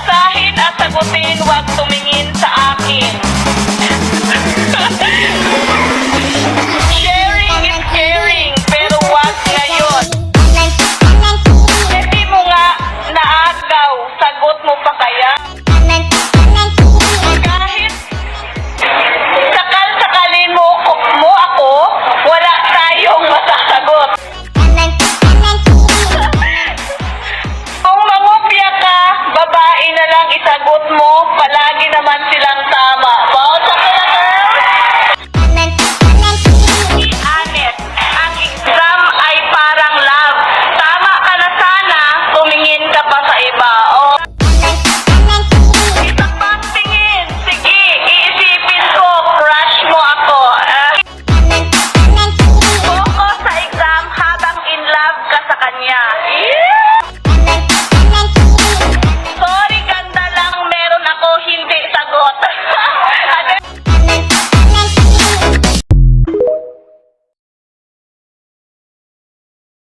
basahin at sagutin, huwag tumingin sa akin. Sharing is caring, pero wag ngayon. Hindi mo nga naagaw, sagot mo pa kaya? Kahit sakal-sakalin mo ako, wala tayong masasagot. Kung mangopya ka, babae na lang isagot mo, palagi naman silang